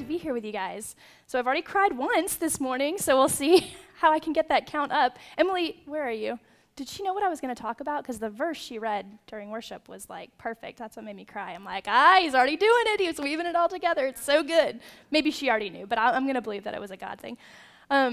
be here with you guys. So I've already cried once this morning, so we'll see how I can get that count up. Emily, where are you? Did she know what I was going to talk about? Because the verse she read during worship was like perfect. That's what made me cry. I'm like, he's already doing it. He was weaving it all together. It's so good. Maybe she already knew, but I'm going to believe that it was a God thing.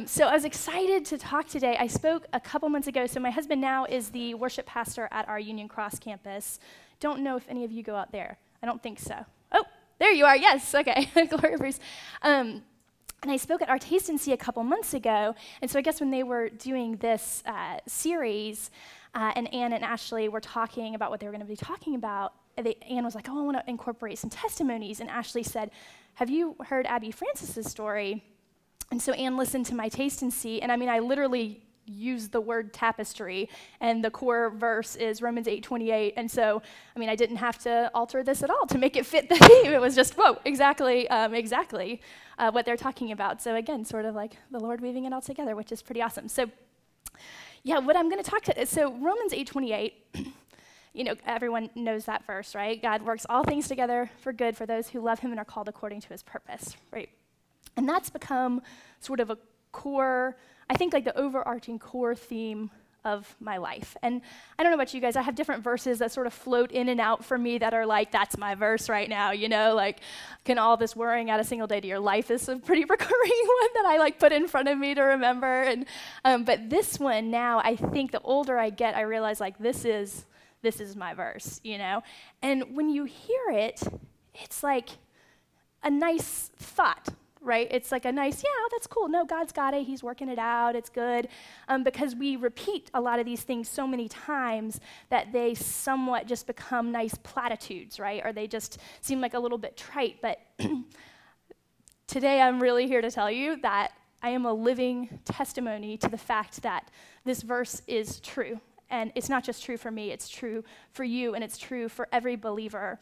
So I was excited to talk today. I spoke a couple months ago. So my husband now is the worship pastor at our Union Cross campus. Don't know if any of you go out there. I don't think so. Oh, there you are. Yes. Okay. Gloria Bruce. And I spoke at our Taste and See a couple months ago. And so I guess when they were doing this series, and Ann and Ashley were talking about what they were going to be talking about, Ann was like, I want to incorporate some testimonies. And Ashley said, have you heard Abby Francis's story? And so Ann listened to my Taste and See. And I literally use the word tapestry, and the core verse is Romans 8:28, and so, I didn't have to alter this at all to make it fit the theme. It was just, whoa, exactly what they're talking about. So again, sort of like the Lord weaving it all together, which is pretty awesome. So yeah, what I'm going to talk to, so Romans 8:28, everyone knows that verse, right? God works all things together for good for those who love him and are called according to his purpose, right? And that's become sort of a core, I think like the overarching core theme of my life. And I don't know about you guys, I have different verses that sort of float in and out for me that are like, that's my verse right now, like, can all this worrying add a single day to your life is a pretty recurring one that I like put in front of me to remember. And but this one now, I think the older I get, I realize like this is my verse, And when you hear it, it's like a nice thought, right? It's like a nice, that's cool. No, God's got it. He's working it out. It's good. Because we repeat a lot of these things so many times that they somewhat just become nice platitudes, right? Or they just seem like a little bit trite. But today I'm really here to tell you that I am a living testimony to the fact that this verse is true. And it's not just true for me. It's true for you, and it's true for every believer.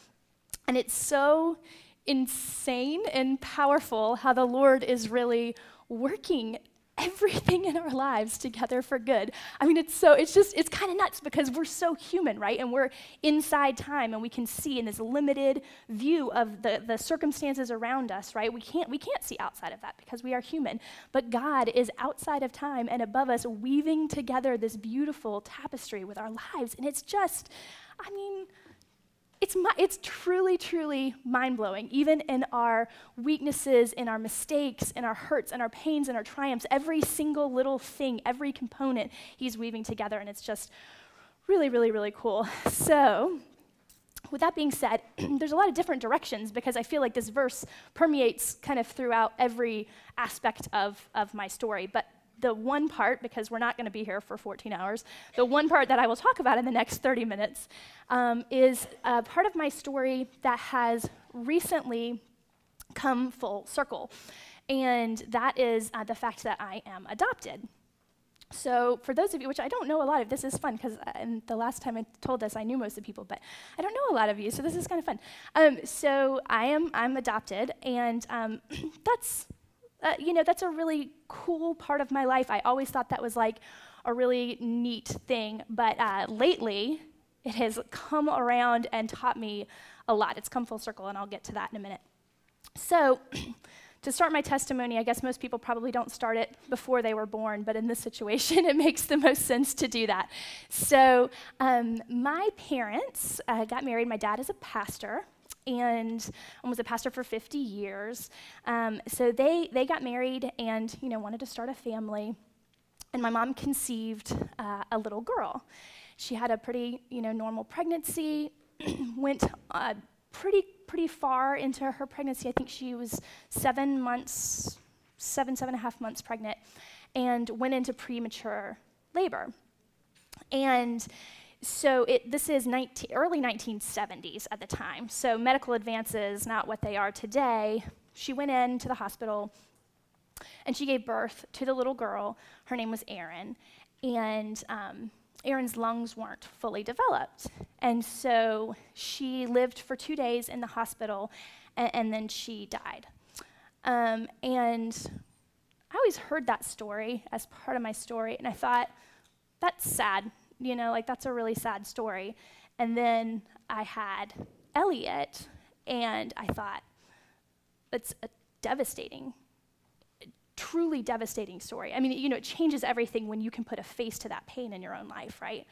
And it's so insane and powerful how the Lord is really working everything in our lives together for good. It's kind of nuts because we're so human, right? And we're inside time, and we can see in this limited view of the circumstances around us, right? We can't see outside of that because we are human. But God is outside of time and above us, weaving together this beautiful tapestry with our lives. And it's just, it's truly, truly mind-blowing, even in our weaknesses, in our mistakes, in our hurts, in our pains, in our triumphs. Every single little thing, every component, he's weaving together, and it's just really, really, really cool. So with that being said, there's a lot of different directions because I feel like this verse permeates kind of throughout every aspect of my story. But the one part, because we're not going to be here for 14 hours, the one part that I will talk about in the next 30 minutes is a part of my story that has recently come full circle. And that is the fact that I am adopted. So for those of you, which I don't know a lot of, this is fun because the last time I told this, I knew most of the people, but I don't know a lot of you, so this is kind of fun. So I'm adopted, and that's a really cool part of my life. I always thought that was like a really neat thing, but lately it has come around and taught me a lot. It's come full circle, and I'll get to that in a minute. So to start my testimony, I guess most people probably don't start it before they were born, but in this situation, it makes the most sense to do that. So my parents got married. My dad is a pastor, and was a pastor for 50 years. So they got married and, wanted to start a family. And my mom conceived a little girl. She had a pretty, normal pregnancy, went pretty far into her pregnancy. I think she was 7 and a half months pregnant, and went into premature labor. And so this is early 1970s at the time. So medical advances, not what they are today. She went into the hospital, and she gave birth to the little girl. Her name was Erin, and Erin's lungs weren't fully developed. And so she lived for 2 days in the hospital, and then she died. And I always heard that story as part of my story, and I thought, that's sad. That's a really sad story. And then I had Elliot, and I thought, it's a devastating, truly devastating story. I mean, you know, it changes everything when you can put a face to that pain in your own life, right?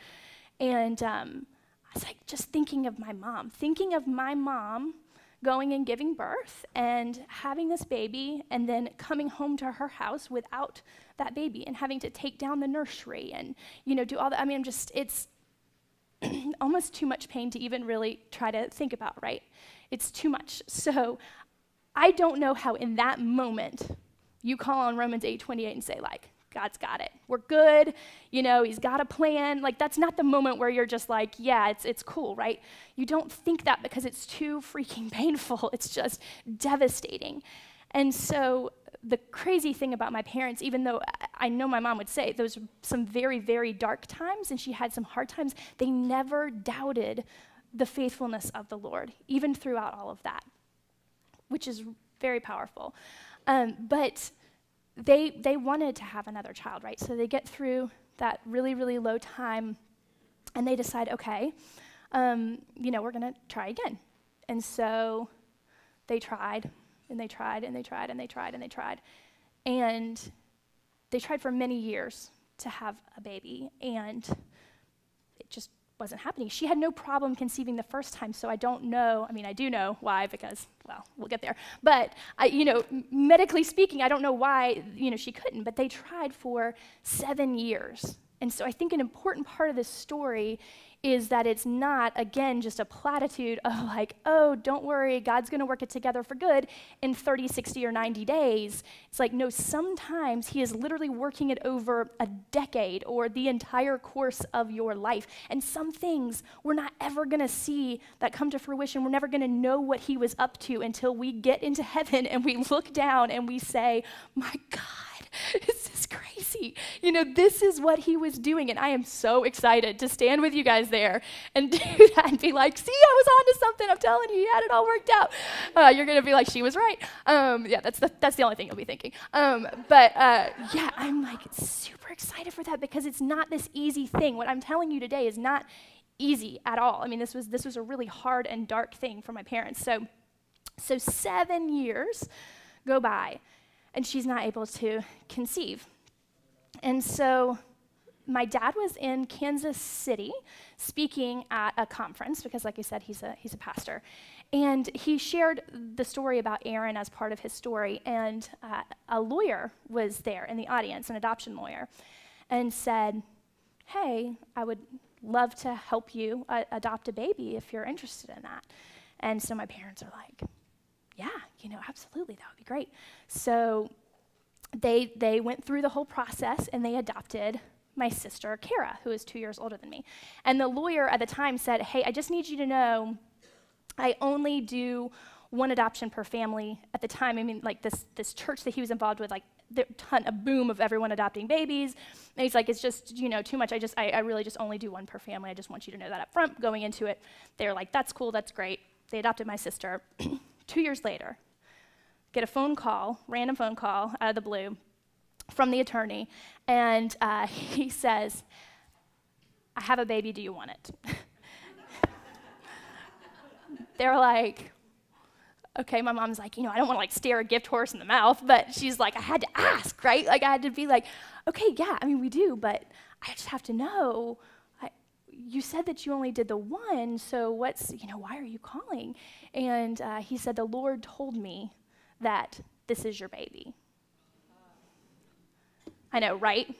And I was like, just thinking of my mom going and giving birth and having this baby and then coming home to her house without that baby and having to take down the nursery and, you know, do all that. I mean, it's almost too much pain to even really try to think about, right? It's too much. So I don't know how in that moment you call on Romans 8:28 and say, like, God's got it. We're good. You know, he's got a plan. Like, that's not the moment where you're just like, yeah, it's cool, right? You don't think that because it's too freaking painful. It's just devastating. And so the crazy thing about my parents, even though I know my mom would say those were some very, very dark times and she had some hard times, they never doubted the faithfulness of the Lord, even throughout all of that, which is very powerful. But they wanted to have another child, right? So they get through that really, really low time, and they decide, okay, you know, we're going to try again. And so they tried, and they tried, and they tried, and they tried, and they tried. And they tried for many years to have a baby, and it just wasn't happening. She had no problem conceiving the first time, so I don't know. I mean, I do know why, because, well, we'll get there. But, you know, medically speaking, I don't know why, you know, she couldn't, but they tried for 7 years. And so I think an important part of this story is that it's not, again, just a platitude of like, oh, don't worry, God's going to work it together for good in 30, 60, or 90 days. It's like, no, sometimes he is literally working it over a decade or the entire course of your life. And some things we're not ever going to see that come to fruition. We're never going to know what he was up to until we get into heaven and we look down and we say, my God, this is crazy. You know, this is what he was doing, and I am so excited to stand with you guys there and do that and be like, see, I was onto something. I'm telling you, he had it all worked out. You're going to be like, she was right. Yeah, that's the only thing you'll be thinking. Yeah, I'm like super excited for that because it's not this easy thing. What I'm telling you today is not easy at all. I mean, this was a really hard and dark thing for my parents. So 7 years go by, and she's not able to conceive. And so my dad was in Kansas City speaking at a conference because, like I said, he's a pastor. And he shared the story about Aaron as part of his story. And a lawyer was there in the audience, an adoption lawyer, and said, hey, I would love to help you adopt a baby if you're interested in that. And so my parents are like, yeah, you know, absolutely, that would be great. So they went through the whole process and they adopted my sister, Kara, who is 2 years older than me. And the lawyer at the time said, hey, I just need you to know I only do one adoption per family at the time. I mean, like this church that he was involved with, like a boom of everyone adopting babies. And he's like, it's just, you know, too much. I really just only do one per family. I just want you to know that up front going into it. They're like, that's cool, that's great. They adopted my sister. 2 years later, get a phone call, random phone call out of the blue from the attorney, and he says, I have a baby, do you want it? They're like, okay, my mom's like, you know, I don't want to like stare a gift horse in the mouth, but she's like, I had to ask, right? Like I had to be like, okay, yeah, I mean, we do, but I just have to know, you said that you only did the one, so what's, you know, why are you calling? And he said, the Lord told me that this is your baby. I know, right?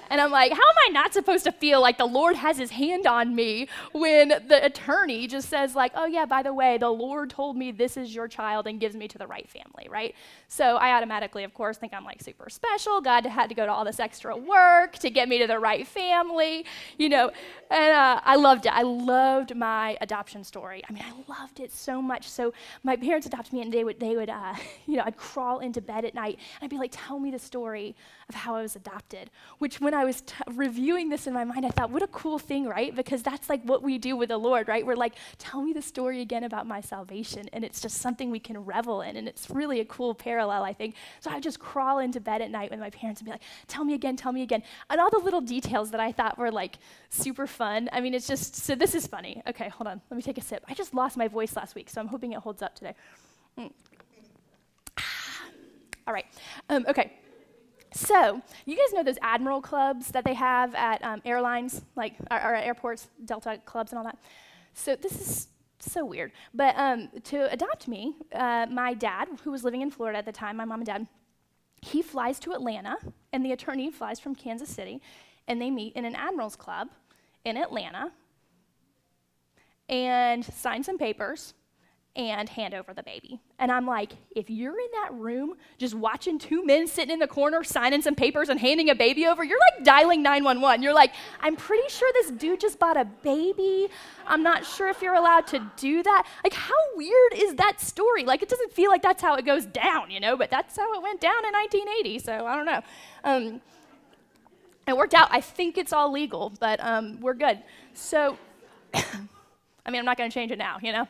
And I'm like, how am I not supposed to feel like the Lord has his hand on me when the attorney just says like, oh yeah, by the way, the Lord told me this is your child and gives me to the right family, right? So I automatically, of course, think I'm like super special. God had to go to all this extra work to get me to the right family, you know, and I loved it. I loved my adoption story. I mean, I loved it so much. So my parents adopted me and they would you know, I'd crawl into bed at night and I'd be like, tell me the story of how I was adopted, which when I was reviewing this in my mind, I thought, what a cool thing, right? Because that's like what we do with the Lord, right? We're like, tell me the story again about my salvation. And it's just something we can revel in. And it's really a cool parallel, I think. So I would just crawl into bed at night with my parents and be like, tell me again, tell me again. And all the little details that I thought were like super fun. I mean, it's just, so this is funny. Okay, hold on. Let me take a sip. I just lost my voice last week, so I'm hoping it holds up today. All right. Okay. So, you guys know those Admiral clubs that they have at airlines, like, or at airports, Delta clubs and all that? So, this is so weird. But to adopt me, my dad, who was living in Florida at the time, my mom and dad, he flies to Atlanta, and the attorney flies from Kansas City, and they meet in an Admirals Club in Atlanta and sign some papers and hand over the baby. And I'm like, if you're in that room just watching two men sitting in the corner signing some papers and handing a baby over, you're like dialing 911. You're like, I'm pretty sure this dude just bought a baby. I'm not sure if you're allowed to do that. Like, how weird is that story? Like, it doesn't feel like that's how it goes down, you know, but that's how it went down in 1980, so I don't know. It worked out. I think it's all legal, but we're good. So, I mean, I'm not going to change it now, you know?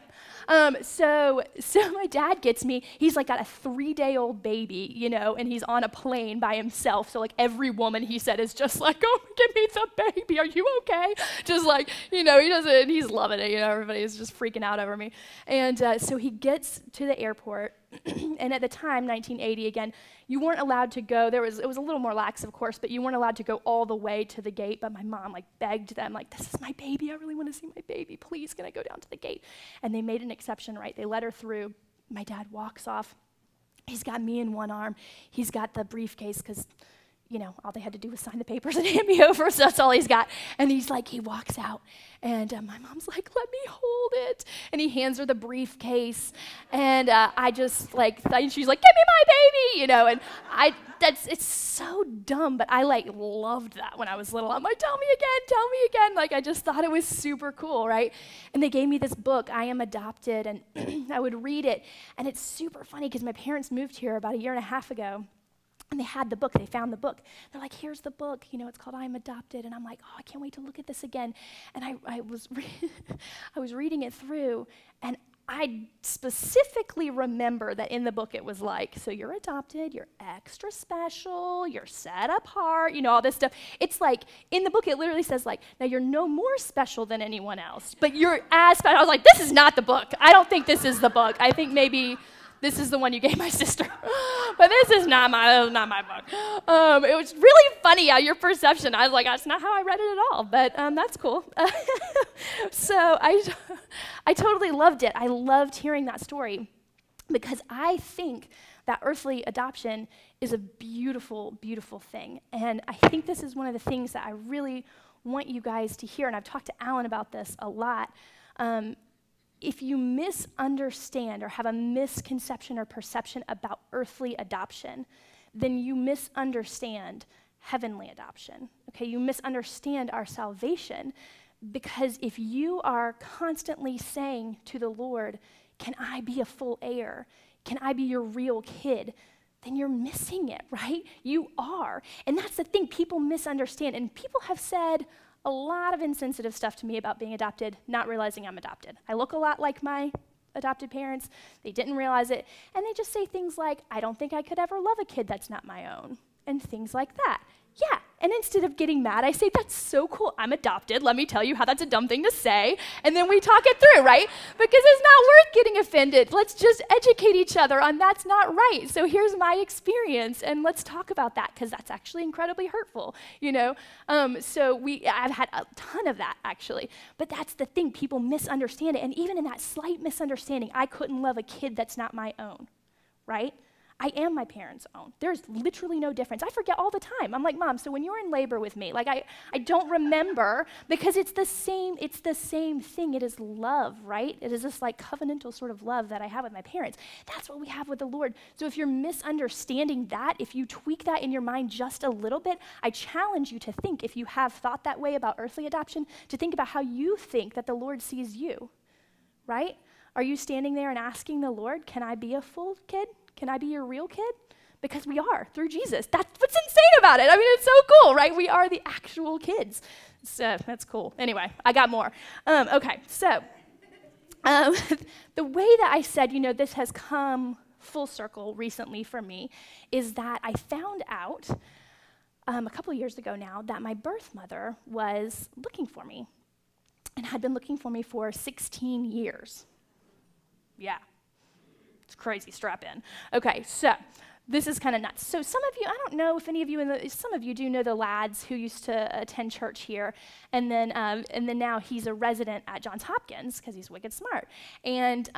So my dad gets me, he's like got a 3-day-old baby, you know, and he's on a plane by himself. So like every woman, he said, is just like, oh, give me the baby. Are you okay? Just like, you know, he's loving it. You know, everybody's just freaking out over me. And so he gets to the airport. And at the time, 1980, again, you weren't allowed to go. It was a little more lax, of course, but you weren't allowed to go all the way to the gate. But my mom like begged them, like, this is my baby. I really want to see my baby. Please, can I go down to the gate? And they made an exception, right? They let her through. My dad walks off. He's got me in one arm. He's got the briefcase because, you know, all they had to do was sign the papers and hand me over, so that's all he's got. And he walks out, and my mom's like, let me hold it. And he hands her the briefcase, and I just, like, she's like, give me my baby, you know, and it's so dumb, but I, like, loved that when I was little. I'm like, tell me again. Like, I just thought it was super cool, right? And they gave me this book, I Am Adopted, and I would read it, and it's super funny because my parents moved here about 1.5 years ago. And they had the book, they found the book. They're like, here's the book, you know, it's called I Am Adopted. And I'm like, oh, I can't wait to look at this again. And I was reading it through, and I specifically remember that in the book it was like, so you're adopted, you're extra special, you're set apart, you know, all this stuff. It's like, in the book it literally says like, now you're no more special than anyone else, but you're as special. I was like, this is not the book. I don't think this is the book. I think maybe this is the one you gave my sister. But this is not my book. It was really funny how your perception, I was like, that's not how I read it at all, but that's cool. So I totally loved it. I loved hearing that story because I think that earthly adoption is a beautiful, beautiful thing. And I think this is one of the things that I really want you guys to hear, and I've talked to Alan about this a lot. If you misunderstand or have a misconception or perception about earthly adoption, then you misunderstand heavenly adoption. Okay, you misunderstand our salvation, because if you are constantly saying to the Lord, can I be a full heir? Can I be your real kid? Then you're missing it, right? You are. And that's the thing people misunderstand. And people have said a lot of insensitive stuff to me about being adopted, not realizing I'm adopted. I look a lot like my adopted parents. They didn't realize it. And they just say things like, I don't think I could ever love a kid that's not my own, and things like that. Yeah, and instead of getting mad, I say, that's so cool, I'm adopted, let me tell you how that's a dumb thing to say, and then we talk it through, right? Because it's not worth getting offended. Let's just educate each other on that's not right. So here's my experience, and let's talk about that, because that's actually incredibly hurtful, you know? I've had a ton of that, actually. But that's the thing, people misunderstand it, and even in that slight misunderstanding, I couldn't love a kid that's not my own, right? I am my parents' own. There's literally no difference. I forget all the time. I'm like, Mom, so when you were in labor with me, like I don't remember, because it's the same thing. It is love, right? It is this like covenantal sort of love that I have with my parents. That's what we have with the Lord. So if you're misunderstanding that, if you tweak that in your mind just a little bit, I challenge you to think, if you have thought that way about earthly adoption, to think about how you think that the Lord sees you, right? Are you standing there and asking the Lord, can I be a full kid? Can I be your real kid? Because we are, through Jesus. That's what's insane about it. I mean, it's so cool, right? We are the actual kids. So that's cool. Anyway, I got more. Okay, so the way that I said, you know, this has come full circle recently for me is that I found out a couple years ago now that my birth mother was looking for me and had been looking for me for 16 years. Yeah. It's crazy, strap in. Okay, so this is kind of nuts. So some of you, I don't know if any of you, some of you do know the Lads who used to attend church here, and then now he's a resident at Johns Hopkins because he's wicked smart. And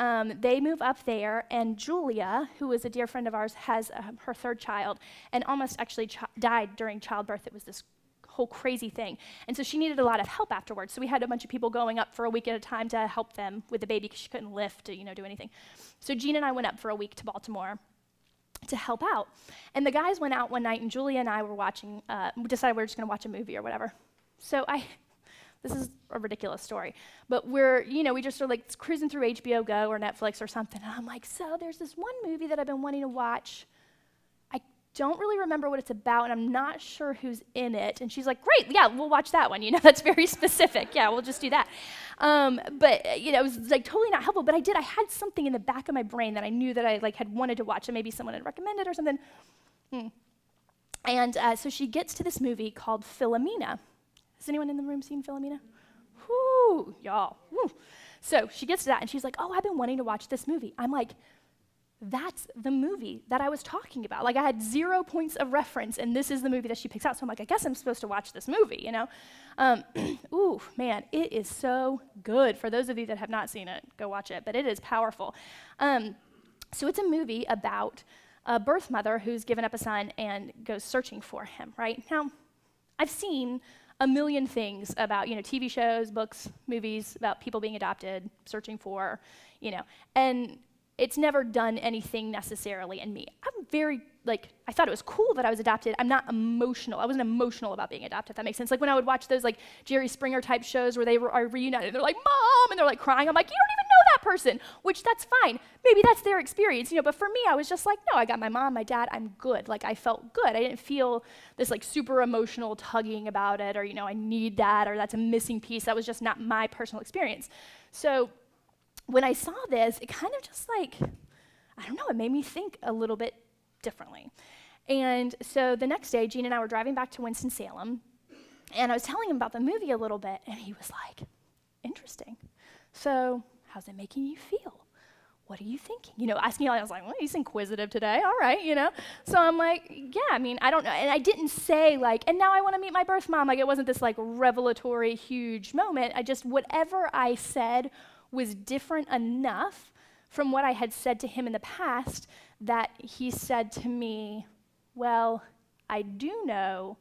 they move up there, and Julia, who is a dear friend of ours, has her third child, and almost actually died during childbirth. It was this whole crazy thing. And so she needed a lot of help afterwards. So we had a bunch of people going up for a week at a time to help them with the baby because she couldn't lift or, do anything. So Jean and I went up for a week to Baltimore to help out. And the guys went out one night, and Julia and I were watching, decided we were just going to watch a movie or whatever. So this is a ridiculous story, but we just are like cruising through HBO Go or Netflix or something. And I'm like, so there's this one movie that I've been wanting to watch. Don't really remember what it's about, and I'm not sure who's in it. And she's like, great, yeah, we'll watch that one. That's very specific. Yeah, we'll just do that. But it was like totally not helpful. But I had something in the back of my brain that I knew that I had wanted to watch, and maybe someone had recommended or something. And so she gets to this movie called Philomena. Has anyone in the room seen Philomena? Whoo, y'all. Woo. So she gets to that, and she's like, oh, I've been wanting to watch this movie. I'm like, that's the movie that I was talking about. Like, I had 0 points of reference, and this is the movie that she picks out. So I'm like, I guess I'm supposed to watch this movie, Ooh, man, it is so good. For those of you that have not seen it, go watch it, but it is powerful. So it's a movie about a birth mother who's given up a son and goes searching for him, right? Now, I've seen a million things about, TV shows, books, movies, about people being adopted, searching for, and it's never done anything necessarily in me. I'm very, I thought it was cool that I was adopted. I'm not emotional. I wasn't emotional about being adopted, if that makes sense. Like when I would watch those Jerry Springer type shows where they are reunited, they're like, Mom, and they're crying. I'm like, you don't even know that person, which that's fine. Maybe that's their experience, but for me, I was just like, no, I got my mom, my dad, I'm good. I felt good. I didn't feel this super emotional tugging about it, or, I need that, or that's a missing piece. That was just not my personal experience. So when I saw this, it kind of just I don't know, it made me think a little bit differently. And so the next day, Gene and I were driving back to Winston-Salem, and I was telling him about the movie a little bit, and he was like, interesting. So how's it making you feel? What are you thinking? Asking, I was like, well, he's inquisitive today, all right, So I'm like, yeah, I don't know. And I didn't say and now I want to meet my birth mom. It wasn't this revelatory, huge moment. Whatever I said was different enough from what I had said to him in the past that he said to me, well, I do know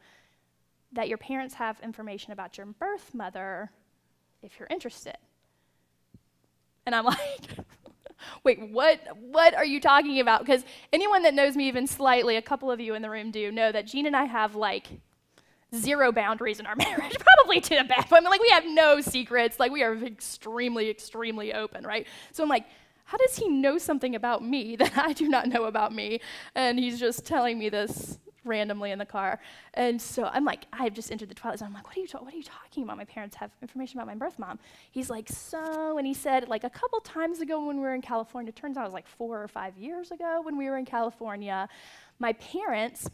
that your parents have information about your birth mother if you're interested. And I'm like, wait, what are you talking about? Because anyone that knows me even slightly, a couple of you in the room do, know that Gene and I have 0 boundaries in our marriage, probably to the bad. We have no secrets. We are extremely, extremely open, right? So I'm like, how does he know something about me that I do not know about me? And he's just telling me this randomly in the car. And so I'm like, I've just entered the twilight zone. I'm like, what are you talking about? My parents have information about my birth mom. He's like, so, and he said a couple times ago when we were in California, it turns out it was 4 or 5 years ago when we were in California, my parents,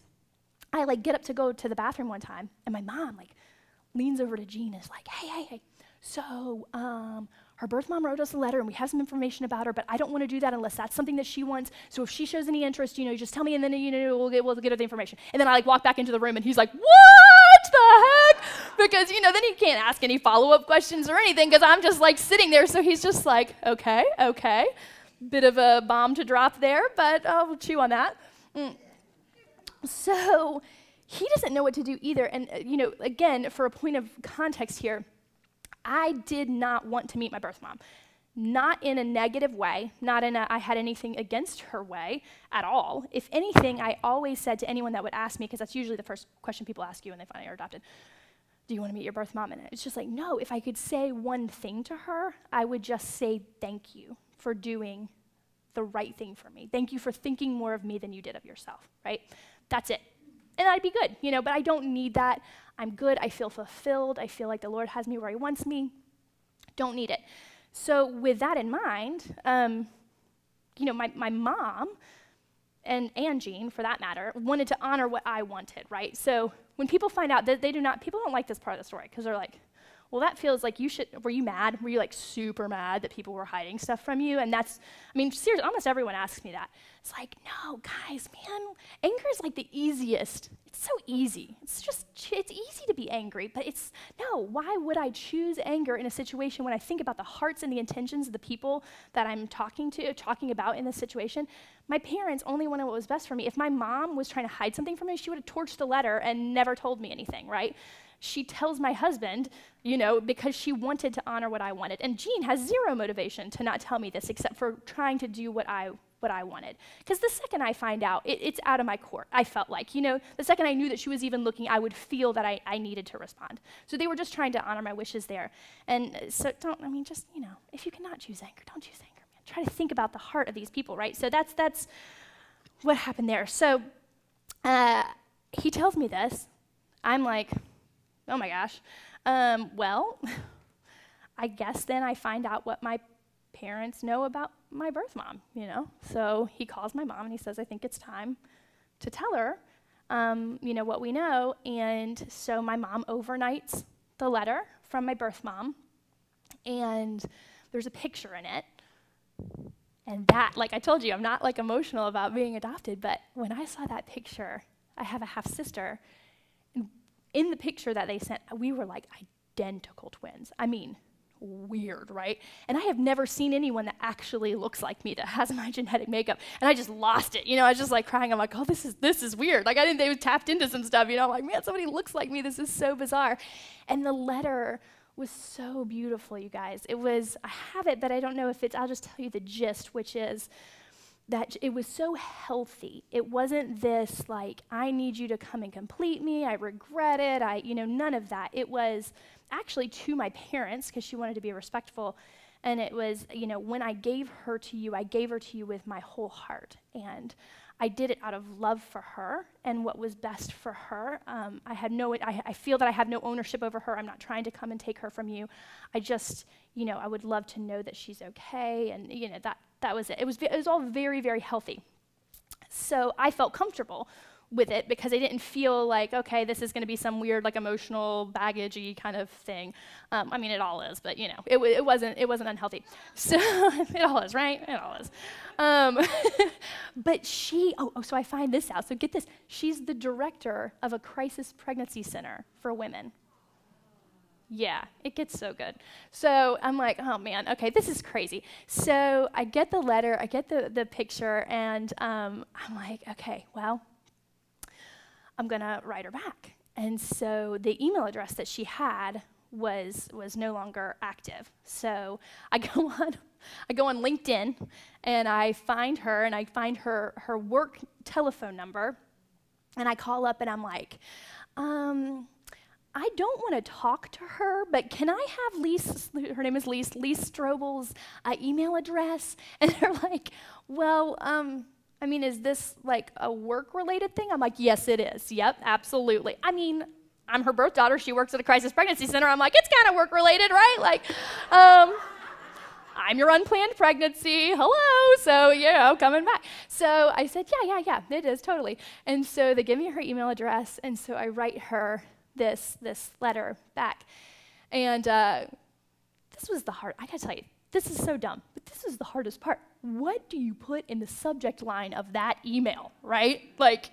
I get up to go to the bathroom one time, and my mom leans over to Gene and is like, hey, so her birth mom wrote us a letter, and we have some information about her, but I don't want to do that unless that's something that she wants. So if she shows any interest, just tell me, and then we'll get her the information. And then I walk back into the room, and he's like, what the heck? Because then he can't ask any follow-up questions or anything, because I'm just sitting there. So he's just like, okay, bit of a bomb to drop there, but I'll chew on that. So he doesn't know what to do either. And, again, for a point of context here, I did not want to meet my birth mom. Not in a negative way, not in a I had anything against her way at all. If anything, I always said to anyone that would ask me, because that's usually the first question people ask you when they find out you're adopted, do you want to meet your birth mom? And it's just no, if I could say one thing to her, I would just say thank you for doing the right thing for me. Thank you for thinking more of me than you did of yourself, right? That's it. And I'd be good, but I don't need that. I'm good. I feel fulfilled. I feel like the Lord has me where he wants me. Don't need it. So with that in mind, my mom and Gene, for that matter, wanted to honor what I wanted, right? So when people find out that people don't like this part of the story because they're like, Well, that feels like were you mad? Were you like super mad that people were hiding stuff from you? And seriously, almost everyone asks me that. It's like, no, guys, man, anger is like the easiest. It's so easy. It's easy to be angry, but why would I choose anger in a situation when I think about the hearts and the intentions of the people that I'm talking about in this situation? My parents only wanted what was best for me. If my mom was trying to hide something from me, she would have torched the letter and never told me anything, right? She tells my husband, because she wanted to honor what I wanted. And Jean has zero motivation to not tell me this except for trying to do what I wanted. Because the second I find out, it's out of my court. I felt like, the second I knew that she was even looking, I would feel that I needed to respond. So they were just trying to honor my wishes there. And so if you cannot choose anger, don't choose anger, man. Try to think about the heart of these people, right? So that's what happened there. So he tells me this. I'm like, oh my gosh. Well, I guess then I find out what my parents know about my birth mom, So he calls my mom and he says, I think it's time to tell her, what we know. And so my mom overnights the letter from my birth mom, and there's a picture in it. And that, like I told you, I'm not like emotional about being adopted, but when I saw that picture, I have a half sister. In the picture that they sent, we were like identical twins. Weird, right? And I have never seen anyone that actually looks like me that has my genetic makeup. And I just lost it. I was just like crying. I'm like, oh, this is weird. Like they tapped into some stuff, I'm like, man, somebody looks like me. This is so bizarre. And the letter was so beautiful, you guys. I have it, but I don't know if I'll just tell you the gist, which is that it was so healthy. It wasn't this like, I need you to come and complete me. I regret it. None of that. It was actually to my parents because she wanted to be respectful. And it was, when I gave her to you, I gave her to you with my whole heart. And I did it out of love for her and what was best for her. I feel that I have no ownership over her. I'm not trying to come and take her from you. I just, I would love to know that she's okay. And, that was it. It was all very, very healthy. So I felt comfortable with it because I didn't feel like, okay, this is going to be some weird, like emotional baggage-y kind of thing. It all is, but it wasn't unhealthy. So it all is, right? It all is. But so I find this out. So get this. She's the director of a crisis pregnancy center for women. Yeah, it gets so good. So I'm like, oh man, okay, this is crazy. So I get the letter, I get the picture, and I'm like, okay, well, I'm gonna write her back. And so the email address that she had was no longer active. So I go on LinkedIn and I find her and I find her work telephone number, and I call up and I'm like, I don't want to talk to her, but can I have her name is Lise Strobel's email address? And they're like, well, is this like a work-related thing? I'm like, yes, it is. Yep, absolutely. I'm her birth daughter. She works at a crisis pregnancy center. I'm like, it's kind of work-related, right? Like, I'm your unplanned pregnancy. Hello. So, coming back. So I said, yeah, it is, totally. And so they give me her email address, and so I write her this letter back. And this was the hard, I gotta tell you, this is so dumb, but this is the hardest part. What do you put in the subject line of that email, right? Like,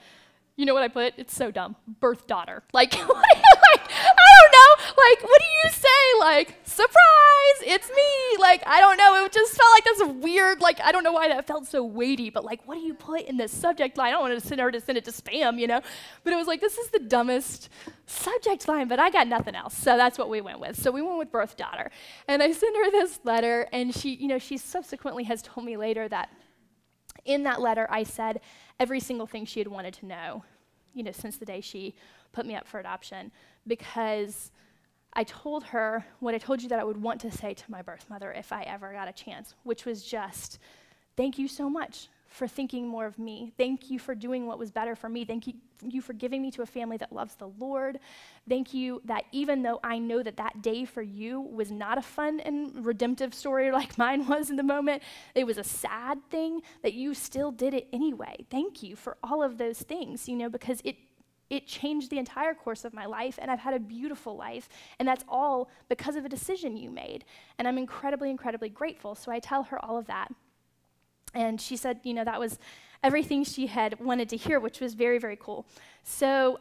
you know what I put? It's so dumb. Birth daughter. Like, I don't know. Like, what do you say? Like, surprise, it's me. Like, I don't know. It just felt like that's weird. Like, I don't know why that felt so weighty, but like, what do you put in the subject line? I don't want to send her to send it to spam, But it was like, this is the dumbest subject line, but I got nothing else. So that's what we went with. So we went with birth daughter. And I sent her this letter, and she subsequently has told me later that in that letter, I said every single thing she had wanted to know, since the day she put me up for adoption, because I told her what I told you that I would want to say to my birth mother if I ever got a chance, which was just, thank you so much for thinking more of me. Thank you for doing what was better for me. Thank you for giving me to a family that loves the Lord. Thank you that even though I know that day for you was not a fun and redemptive story like mine was in the moment, it was a sad thing, that you still did it anyway. Thank you for all of those things, because it changed the entire course of my life, and I've had a beautiful life, and that's all because of a decision you made. And I'm incredibly, incredibly grateful. So I tell her all of that. And she said, that was everything she had wanted to hear, which was very, very cool. So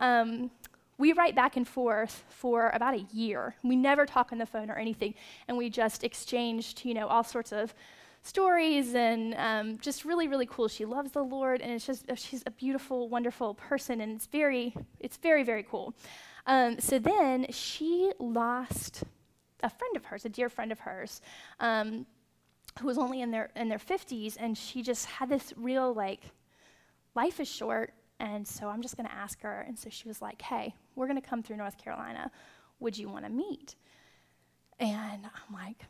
we write back and forth for about a year. We never talk on the phone or anything, and we just exchanged, all sorts of stories, and just really, really cool. She loves the Lord, and she's a beautiful, wonderful person, and it's very, very cool. So then she lost a friend of hers, a dear friend of hers, who was only in their 50s, and she just had this real, life is short, and so I'm just going to ask her. And so she was like, hey, we're going to come through North Carolina. Would you want to meet? And I'm like,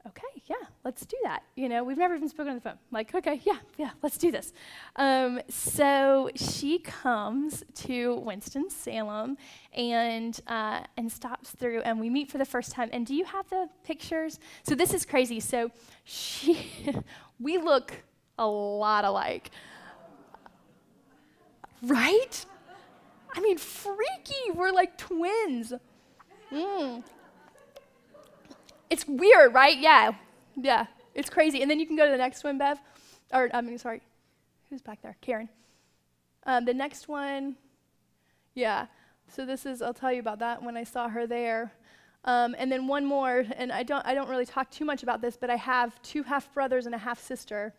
okay, yeah, let's do that. We've never even spoken on the phone. I'm like, okay, yeah, let's do this. So she comes to Winston-Salem and stops through, and we meet for the first time. And do you have the pictures? So this is crazy. So we look a lot alike, right? I mean, freaky. We're like twins. It's weird, right? Yeah, it's crazy. And then you can go to the next one, Bev. Sorry, who's back there? Karen. The next one, yeah. So I'll tell you about that when I saw her there. And then one more, and I don't really talk too much about this, but I have 2 half-brothers and a half-sister.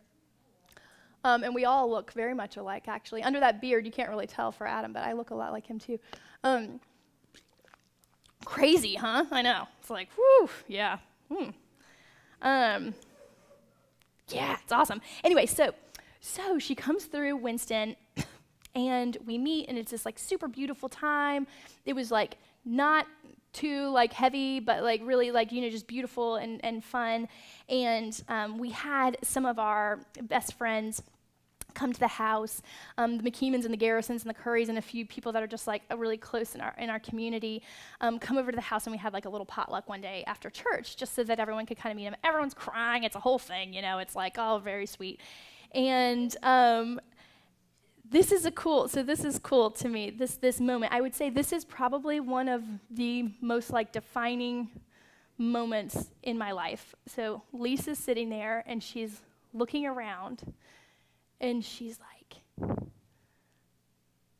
And we all look very much alike, actually. Under that beard, you can't really tell for Adam, but I look a lot like him, too. Crazy, huh? I know. It's like, whew, yeah. Yeah, it's awesome. Anyway, so she comes through Winston, and we meet, and it's this super beautiful time. It was not too heavy, but really just beautiful and fun. And we had some of our best friends come to the house, the McKeemans and the Garrisons and the Currys and a few people that are just really close in our community, come over to the house, and we had a little potluck one day after church, just so that everyone could kind of meet them. Everyone's crying. It's a whole thing, it's very sweet. And this is cool to me, this moment. I would say this is probably one of the most defining moments in my life. So Lisa's sitting there, and she's looking around, and she's like,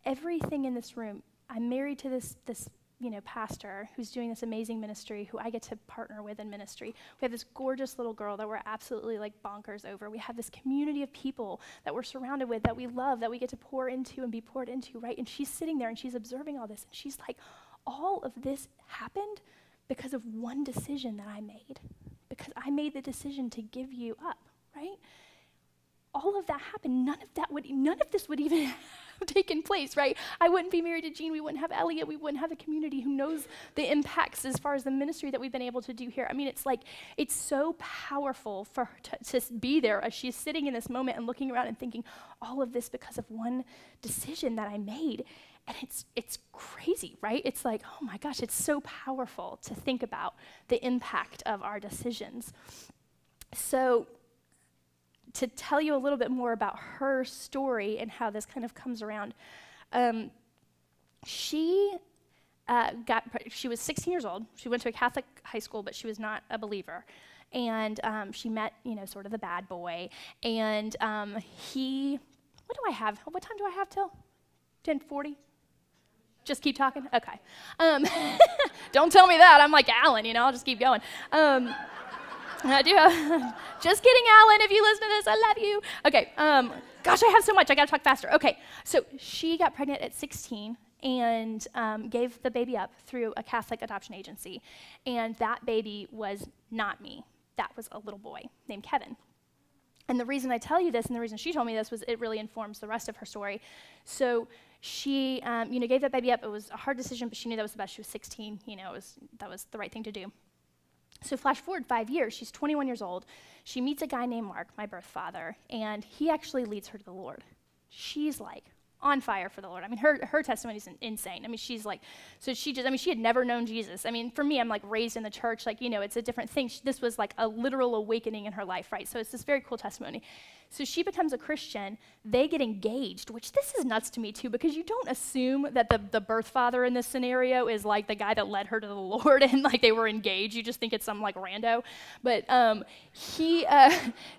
everything in this room, I'm married to this pastor who's doing this amazing ministry, who I get to partner with in ministry. We have this gorgeous little girl that we're absolutely bonkers over. We have this community of people that we're surrounded with, that we love, that we get to pour into and be poured into, right? And she's sitting there, and she's observing all this, and she's like, all of this happened because of one decision that I made, because I made the decision to give you up, right? All of that happened. None of this would even have taken place, right? I wouldn't be married to Jean. We wouldn't have Elliot. We wouldn't have a community who knows the impacts as far as the ministry that we've been able to do here. I mean, it's so powerful for her to be there as she's sitting in this moment and looking around and thinking, all of this because of one decision that I made. And it's crazy, right? It's oh my gosh, it's so powerful to think about the impact of our decisions. So, to tell you a little bit more about her story and how this kind of comes around, she was 16 years old. She went to a Catholic high school, but she was not a believer. And she met, sort of the bad boy. And what time do I have till? 10:40? Just keep talking? Okay. Don't tell me that. I'm like Alan, I'll just keep going. I do have, just kidding, Alan, if you listen to this, I love you. Okay, gosh, I have so much, I gotta talk faster. Okay, so she got pregnant at 16 and gave the baby up through a Catholic adoption agency. And that baby was not me. That was a little boy named Kevin. And the reason I tell you this, and the reason she told me this, was it really informs the rest of her story. So she, gave that baby up. It was a hard decision, but she knew that was the best. She was 16, that was the right thing to do. So flash forward 5 years, she's 21 years old. She meets a guy named Mark, my birth father, and he actually leads her to the Lord. She's like, on fire for the Lord. I mean, her testimony is insane. I mean, she's like, so she just, I mean, she had never known Jesus. I mean, for me, I'm like raised in the church, like, it's a different thing. This was like a literal awakening in her life, right? So it's this very cool testimony. So she becomes a Christian. They get engaged, which this is nuts to me too, because you don't assume that the birth father in this scenario is like the guy that led her to the Lord and like they were engaged. You just think it's some like rando. But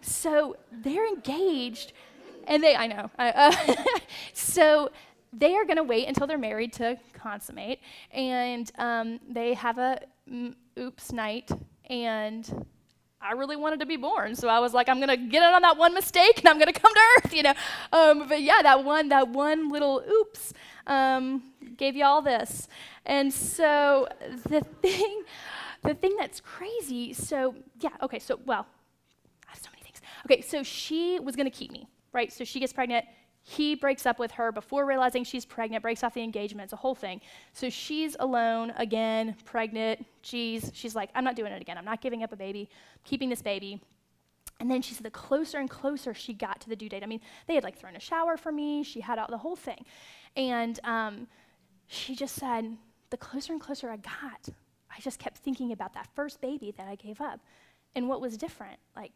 so they're engaged. And I know. So they are going to wait until they're married to consummate. And they have a oops night. And I really wanted to be born. So I was like, I'm going to get in on that one mistake and I'm going to come to earth, But yeah, that one little oops gave you all this. And so the thing that's crazy, so yeah, okay, so, well, I have so many things. Okay, so she was going to keep me. Right, so she gets pregnant. He breaks up with her before realizing she's pregnant, breaks off the engagement. It's a whole thing. So she's alone again, pregnant. She's like, I'm not doing it again. I'm not giving up a baby. I'm keeping this baby. And then she said the closer and closer she got to the due date. I mean, they had like thrown a shower for me. She had out the whole thing. And she just said, the closer and closer I got, I just kept thinking about that first baby that I gave up. And what was different? Like,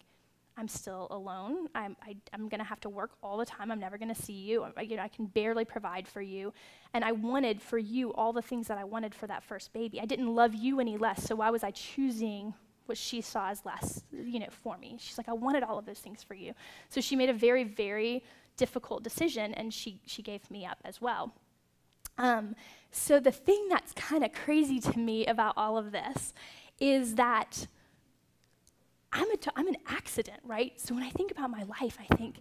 I'm still alone. I'm going to have to work all the time. I'm never going to see you. I can barely provide for you. And I wanted for you all the things that I wanted for that first baby. I didn't love you any less, so why was I choosing what she saw as less, for me? She's like, I wanted all of those things for you. So she made a very, very difficult decision, and she gave me up as well. So the thing that's kind of crazy to me about all of this is that I'm an accident, right? So when I think about my life, I think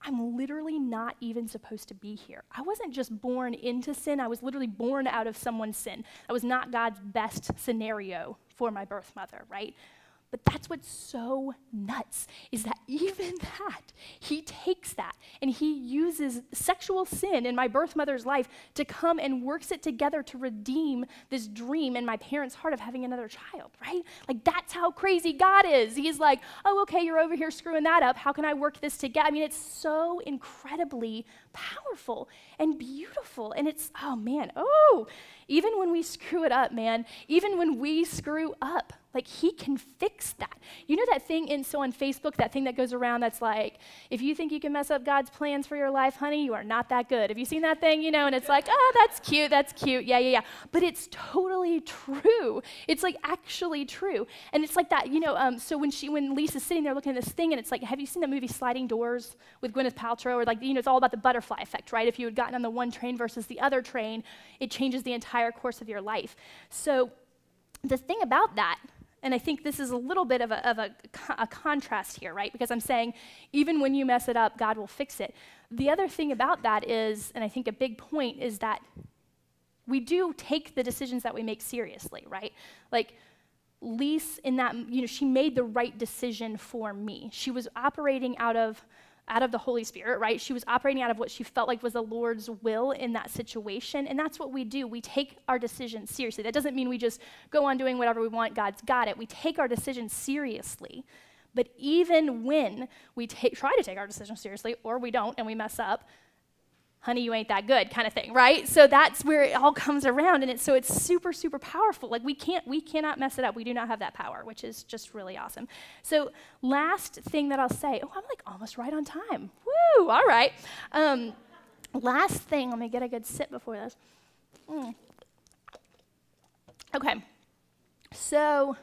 I'm literally not even supposed to be here. I wasn't just born into sin. I was literally born out of someone's sin. That was not God's best scenario for my birth mother, right? But that's what's so nuts, is that even that, he takes that and he uses sexual sin in my birth mother's life to come and works it together to redeem this dream in my parents' heart of having another child, right? Like, that's how crazy God is. He's like, oh, okay, you're over here screwing that up. How can I work this together? I mean, it's so incredibly powerful and beautiful. And it's, oh man, even when we screw it up, man, even when we screw up, like, he can fix that. You know that thing on Facebook, that thing that goes around that's like, if you think you can mess up God's plans for your life, honey, you are not that good. Have you seen that thing? And it's like, oh, that's cute, yeah. But it's totally true. It's like actually true. And it's like that, so when Lisa's sitting there looking at this thing, and it's like, have you seen the movie Sliding Doors with Gwyneth Paltrow? Or like, it's all about the butterfly effect, right? If you had gotten on the one train versus the other train, it changes the entire course of your life. So the thing about that, and I think this is a little bit of a contrast here, right? Because I'm saying, even when you mess it up, God will fix it. The other thing about that is, and I think a big point, is that we do take the decisions that we make seriously, right? Like, Lise, in that, she made the right decision for me. She was operating out of the Holy Spirit, right? She was operating out of what she felt like was the Lord's will in that situation, and that's what we do. We take our decisions seriously. That doesn't mean we just go on doing whatever we want, God's got it. We take our decisions seriously, but even when we try to take our decisions seriously, or we don't and we mess up, honey, you ain't that good kind of thing, right? So that's where it all comes around, and it's super, super powerful. Like, we cannot mess it up. We do not have that power, which is just really awesome. So last thing that I'll say, I'm like almost right on time. Woo, all right. Last thing, let me get a good sip before this. Okay, so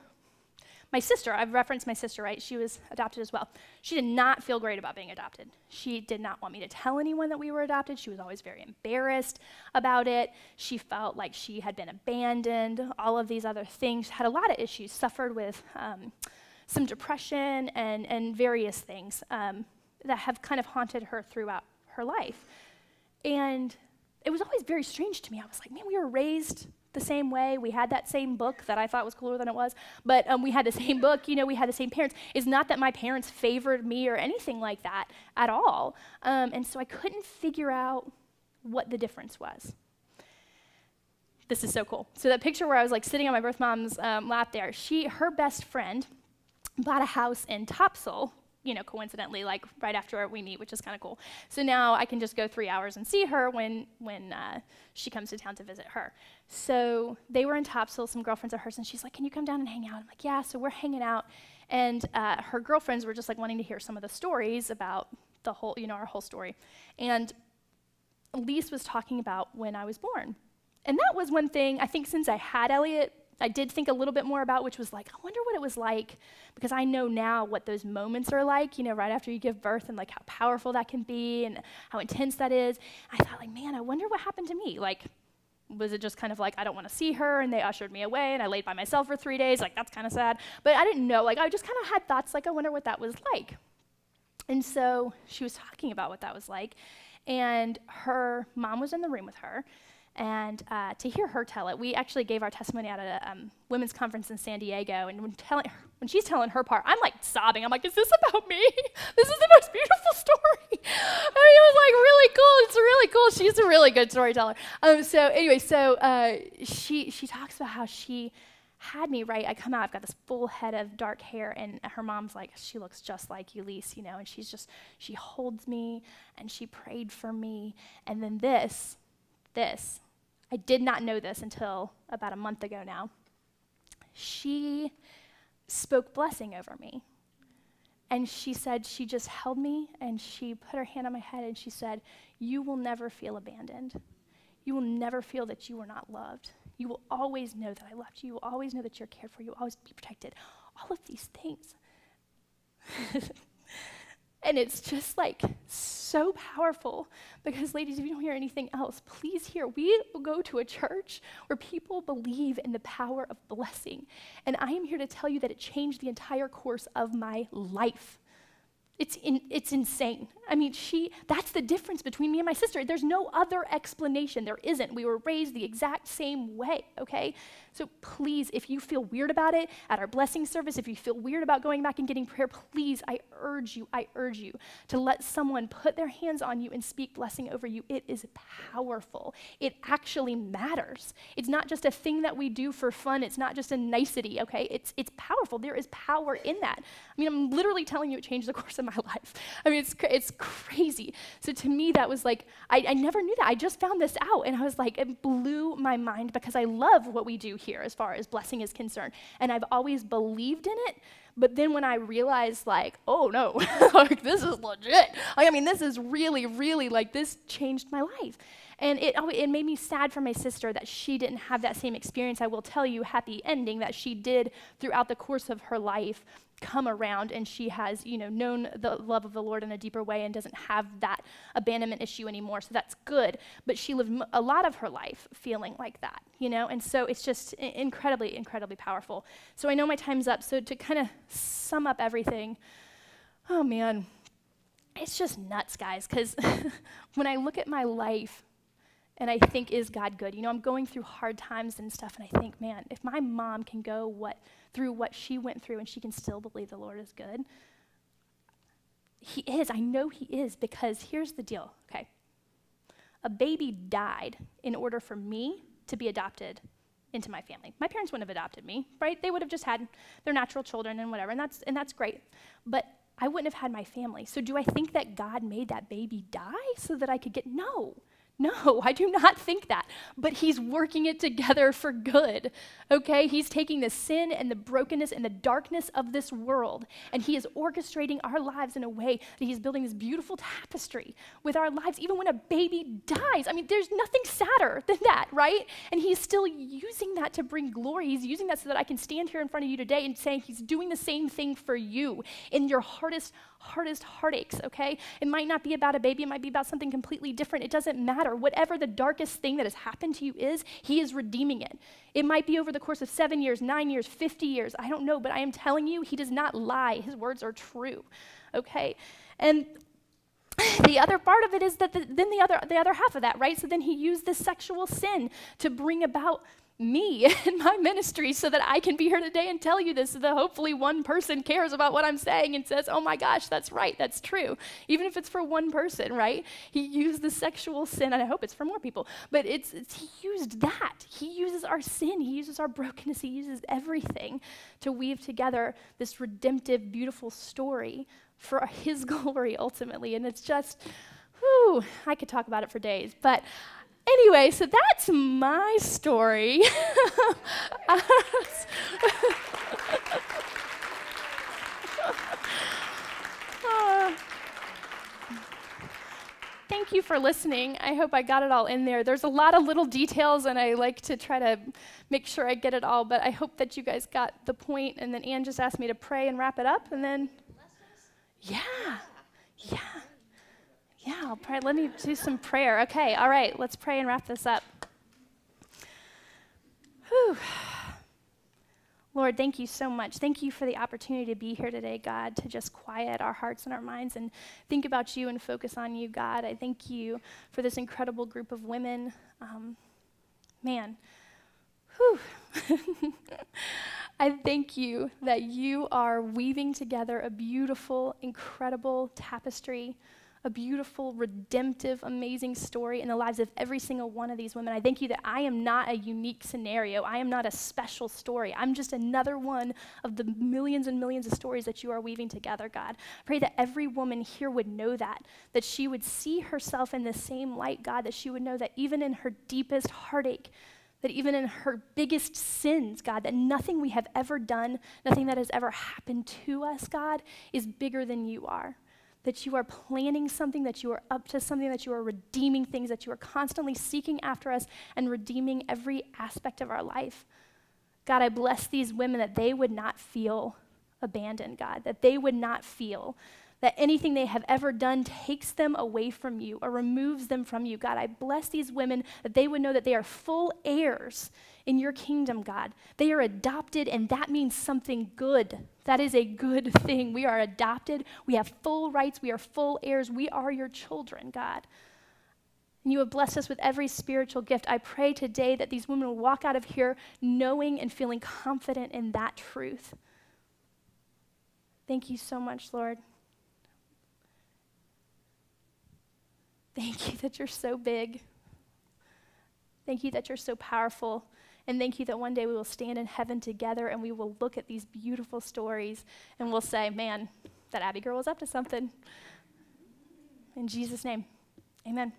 my sister, I've referenced my sister, right? She was adopted as well. She did not feel great about being adopted. She did not want me to tell anyone that we were adopted. She was always very embarrassed about it. She felt like she had been abandoned, all of these other things. Had a lot of issues, suffered with some depression and various things that have kind of haunted her throughout her life. And it was always very strange to me. I was like, man, we were raised the same way. We had that same book that I thought was cooler than it was, but we had the same book, we had the same parents. It's not that my parents favored me or anything like that at all. And so I couldn't figure out what the difference was. This is so cool. So that picture where I was like sitting on my birth mom's lap there, her best friend bought a house in Topsail, coincidentally, like right after we meet, which is kind of cool. So now I can just go 3 hours and see her when she comes to town to visit her. So they were in Topsail, some girlfriends of hers, and she's like, can you come down and hang out? I'm like, yeah. So we're hanging out, and her girlfriends were just like wanting to hear some of the stories about the whole, our whole story. And Elise was talking about when I was born. And that was one thing, I think since I had Elliot, I did think a little bit more about, which was like, I wonder what it was like, because I know now what those moments are like, right after you give birth, and like how powerful that can be and how intense that is. I thought like, man, I wonder what happened to me. Like, was it just kind of like, I don't want to see her, and they ushered me away, and I laid by myself for 3 days? Like, that's kind of sad. But I didn't know. Like, I just kind of had thoughts like, I wonder what that was like. And so she was talking about what that was like, and her mom was in the room with her. And to hear her tell it, we actually gave our testimony at a women's conference in San Diego, and when she's telling her part, I'm like sobbing. I'm like, is this about me? This is the most beautiful story. I mean, it was like really cool. It's really cool. She's a really good storyteller. She talks about how she had me, right? I come out, I've got this full head of dark hair, and her mom's like, she looks just like Elise, and she holds me, and she prayed for me, and then this, I did not know this until about a month ago now. She spoke blessing over me. And she said, she just held me, and she put her hand on my head, and she said, you will never feel abandoned. You will never feel that you were not loved. You will always know that I loved you. You will always know that you're cared for. You will always be protected. All of these things. And it's just like so powerful, because ladies, if you don't hear anything else, please hear. We go to a church where people believe in the power of blessing. And I am here to tell you that it changed the entire course of my life. It's insane. I mean, that's the difference between me and my sister. There's no other explanation. There isn't. We were raised the exact same way, okay? So please, if you feel weird about it at our blessing service, if you feel weird about going back and getting prayer, please, I urge you to let someone put their hands on you and speak blessing over you. It is powerful. It actually matters. It's not just a thing that we do for fun. It's not just a nicety, okay? It's powerful. There is power in that. I mean, I'm literally telling you it changed the course of my life. I mean, it's crazy. So to me, that was like, I never knew that. I just found this out, and I was like, it blew my mind, because I love what we do here as far as blessing is concerned. And I've always believed in it, but then when I realized like, oh no, like this is legit. I mean, this is really, really, like this changed my life. And it made me sad for my sister that she didn't have that same experience. I will tell you, happy ending, that she did throughout the course of her life come around, and she has, known the love of the Lord in a deeper way and doesn't have that abandonment issue anymore. So that's good. But she lived a lot of her life feeling like that, and so it's just incredibly, incredibly powerful. So I know my time's up. So to kind of sum up everything, oh man, it's just nuts, guys, because when I look at my life, and I think, is God good? I'm going through hard times and stuff, and I think, man, if my mom can go through what she went through and she can still believe the Lord is good, He is. I know He is, because here's the deal, okay? A baby died in order for me to be adopted into my family. My parents wouldn't have adopted me, right? They would have just had their natural children and whatever, and that's great. But I wouldn't have had my family. So do I think that God made that baby die so that I could get? No, I do not think that. But He's working it together for good, okay? He's taking the sin and the brokenness and the darkness of this world, and He is orchestrating our lives in a way that He's building this beautiful tapestry with our lives, even when a baby dies. I mean, there's nothing sadder than that, right? And He's still using that to bring glory. He's using that so that I can stand here in front of you today and say He's doing the same thing for you in your hardest heartaches, okay? It might not be about a baby. It might be about something completely different. It doesn't matter. Whatever the darkest thing that has happened to you is, He is redeeming it. It might be over the course of 7 years, 9 years, 50 years. I don't know, but I am telling you, He does not lie. His words are true, okay? And the other part of it is that the other half of that, right? So then He used this sexual sin to bring about me and my ministry so that I can be here today and tell you this, so that hopefully one person cares about what I'm saying and says, oh my gosh, that's right, that's true. Even if it's for one person, right? He used the sexual sin, and I hope it's for more people, but he used that. He uses our sin, he uses our brokenness, he uses everything to weave together this redemptive, beautiful story for his glory ultimately. And it's just, whew, I could talk about it for days, but anyway, so that's my story. Thank you for listening. I hope I got it all in there. There's a lot of little details, and I like to try to make sure I get it all, but I hope that you guys got the point. And then Ann just asked me to pray and wrap it up, and then, yeah. Yeah, I'll pray. Let me do some prayer. Okay, all right, let's pray and wrap this up. Whew. Lord, thank you so much. Thank you for the opportunity to be here today, God, to just quiet our hearts and our minds and think about you and focus on you, God. I thank you for this incredible group of women. Man, whew. I thank you that you are weaving together a beautiful, incredible tapestry, a beautiful, redemptive, amazing story in the lives of every single one of these women. I thank you that I am not a unique scenario. I am not a special story. I'm just another one of the millions and millions of stories that you are weaving together, God. I pray that every woman here would know that she would see herself in the same light, God, that she would know that even in her deepest heartache, that even in her biggest sins, God, that nothing we have ever done, nothing that has ever happened to us, God, is bigger than you are. That you are planning something, that you are up to something, that you are redeeming things, that you are constantly seeking after us and redeeming every aspect of our life. God, I bless these women that they would not feel abandoned, God, that they would not feel that anything they have ever done takes them away from you or removes them from you. God, I bless these women that they would know that they are full heirs in your kingdom, God. They are adopted, and that means something good. That is a good thing. We are adopted. We have full rights. We are full heirs. We are your children, God. And you have blessed us with every spiritual gift. I pray today that these women will walk out of here knowing and feeling confident in that truth. Thank you so much, Lord. Thank you that you're so big. Thank you that you're so powerful. And thank you that one day we will stand in heaven together and we will look at these beautiful stories and we'll say, man, that Abby girl was up to something. In Jesus' name, amen.